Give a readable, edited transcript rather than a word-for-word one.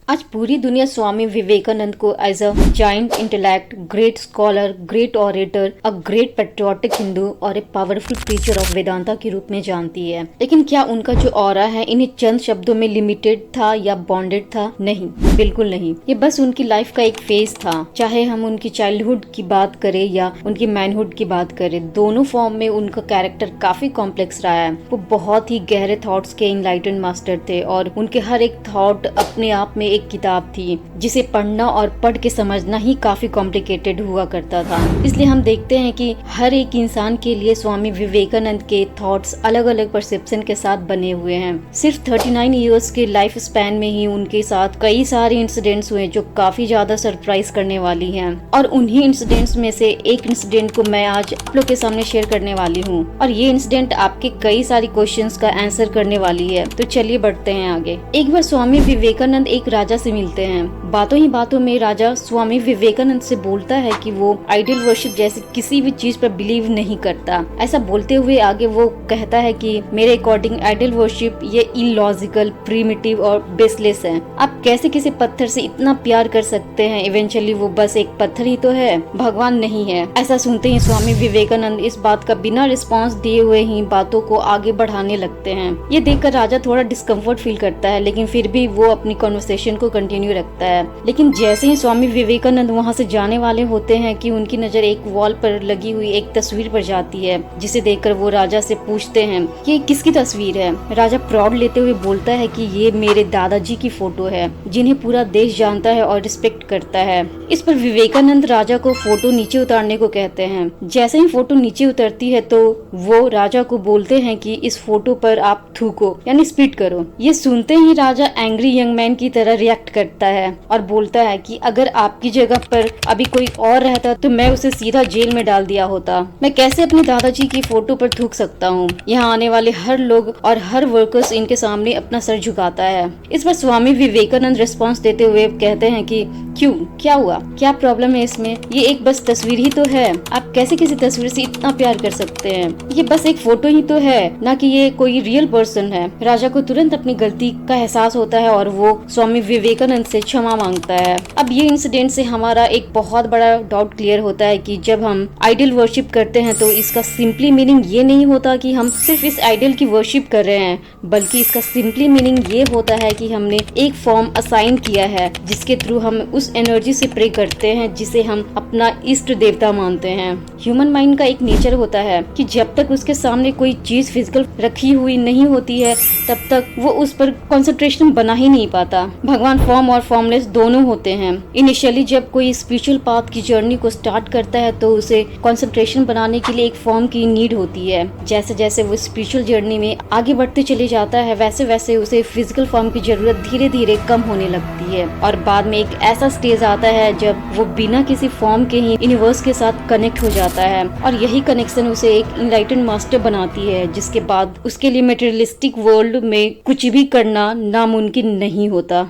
आज पूरी दुनिया स्वामी विवेकानंद को as a giant intellect, great scholar, great orator, a great patriotic Hindu और a powerful preacher of Vedanta के रूप में जानती है। लेकिन क्या उनका जो ऑरा है इन्हें चंद शब्दों में लिमिटेड था या बॉन्डेड था? नहीं, बिल्कुल नहीं। ये बस उनकी लाइफ का एक फेज था। चाहे हम उनकी चाइल्डहुड की बात करें या उनकी मैनहुड की बात करें, दोनों फॉर्म में उनका कैरेक्टर काफी कॉम्प्लेक्स रहा है। वो बहुत ही गहरे थॉट्स के इनलाइटेंड मास्टर थे और उनके हर एक थॉट अपने आप में एक किताब थी जिसे पढ़ना और पढ़ के समझना ही काफी कॉम्प्लिकेटेड हुआ करता था। इसलिए हम देखते हैं कि हर एक इंसान के लिए स्वामी विवेकानंद के थॉट्स अलग अलग परसेप्शन के साथ बने हुए हैं। सिर्फ 39 इयर्स के लाइफ स्पैन में ही उनके साथ कई सारे इंसिडेंट्स हुए जो काफी ज्यादा सरप्राइज करने वाली हैं। और उन्हीं इंसिडेंट्स में से एक इंसिडेंट को मैं आज आप लोग के सामने शेयर करने वाली हूँ और ये इंसिडेंट आपके कई सारी क्वेश्चंस का आंसर करने वाली है। तो चलिए बढ़ते हैं आगे। एक बार स्वामी विवेकानंद एक राजा से मिलते हैं। बातों ही बातों में राजा स्वामी विवेकानंद से बोलता है कि वो आइडल वर्शिप जैसी किसी भी चीज पर बिलीव नहीं करता। ऐसा बोलते हुए आगे वो कहता है कि मेरे अकॉर्डिंग आइडल वर्शिप ये इलॉजिकल, प्रिमिटिव और बेसलेस है। आप कैसे किसी पत्थर से इतना प्यार कर सकते हैं? इवेंचुअली वो बस एक पत्थर ही तो है, भगवान नहीं है। ऐसा सुनते ही स्वामी विवेकानंद इस बात का बिना रिस्पॉन्स दिए हुए ही बातों को आगे बढ़ाने लगते हैं। ये देखकर राजा थोड़ा डिस्कम्फर्ट फील करता है, लेकिन फिर भी वो अपनी कॉन्वर्सेशन को कंटिन्यू रखता है। लेकिन जैसे ही स्वामी विवेकानंद वहाँ से जाने वाले होते हैं कि उनकी नजर एक वॉल पर लगी हुई एक तस्वीर पर जाती है, जिसे देखकर वो राजा से पूछते हैं ये किसकी तस्वीर है। राजा प्राउड लेते हुए बोलता है कि ये मेरे दादाजी की फोटो है, जिन्हें पूरा देश जानता है और रिस्पेक्ट करता है। इस पर विवेकानंद राजा को फोटो नीचे उतारने को कहते हैं। जैसे ही फोटो नीचे उतरती है तो वो राजा को बोलते हैं कि इस फोटो पर आप थूको यानी स्पिट करो। ये सुनते ही राजा एंग्री यंग मैन की तरह रिएक्ट करता है और बोलता है कि अगर आपकी जगह पर अभी कोई और रहता तो मैं उसे सीधा जेल में डाल दिया होता। मैं कैसे अपने दादाजी की फोटो पर थूक सकता हूँ? यहाँ आने वाले हर लोग और हर वर्कर्स इनके सामने अपना सर झुकाता है। इस पर स्वामी विवेकानंद रिस्पॉन्स देते हुए कहते हैं कि क्यों, क्या हुआ, क्या प्रॉब्लम है इसमें? ये एक बस तस्वीर ही तो है। आप कैसे किसी तस्वीर से इतना प्यार कर सकते हैं? ये बस एक फोटो ही तो है, ना कि ये कोई रियल पर्सन है। राजा को तुरंत अपनी गलती का एहसास होता है और वो स्वामी विवेकानंद से क्षमा मांगता है। अब ये इंसिडेंट से हमारा एक बहुत बड़ा डाउट क्लियर होता है कि जब हम आइडल वर्शिप करते हैं तो इसका सिंपली मीनिंग ये नहीं होता कि हम सिर्फ इस आइडल की वर्शिप कर रहे हैं, बल्कि इसका सिंपली मीनिंग ये होता है कि हमने एक फॉर्म असाइन किया है जिसके थ्रू हम उस एनर्जी से प्रे करते हैं जिसे हम अपना इष्ट देवता मानते हैं। ह्यूमन माइंड का एक नेचर होता है कि जब तक उसके सामने कोई चीज फिजिकल रखी हुई नहीं होती है तब तक वो उस पर कंसंट्रेशन बना ही नहीं पाता। भगवान फॉर्म और फॉर्मलेस दोनों होते हैं। इनिशियली जब कोई स्पिरिचुअल पाथ की जर्नी को स्टार्ट करता है तो उसे कंसंट्रेशन बनाने के लिए एक फॉर्म की नीड होती है। जैसे जैसे वो स्पिरिचुअल जर्नी में आगे बढ़ते चले जाता है वैसे वैसे उसे फिजिकल फॉर्म की जरूरत धीरे धीरे कम होने लगती है और बाद में एक ऐसा स्टेज आता है जब वो बिना किसी फॉर्म के ही यूनिवर्स के साथ कनेक्ट हो जाता है और यही कनेक्शन उसे एक इनलाइटेंड मास्टर बनाती है, जिसके बाद उसके लिए मटेरियलिस्टिक वर्ल्ड में कुछ भी करना नामुमकिन नहीं होता।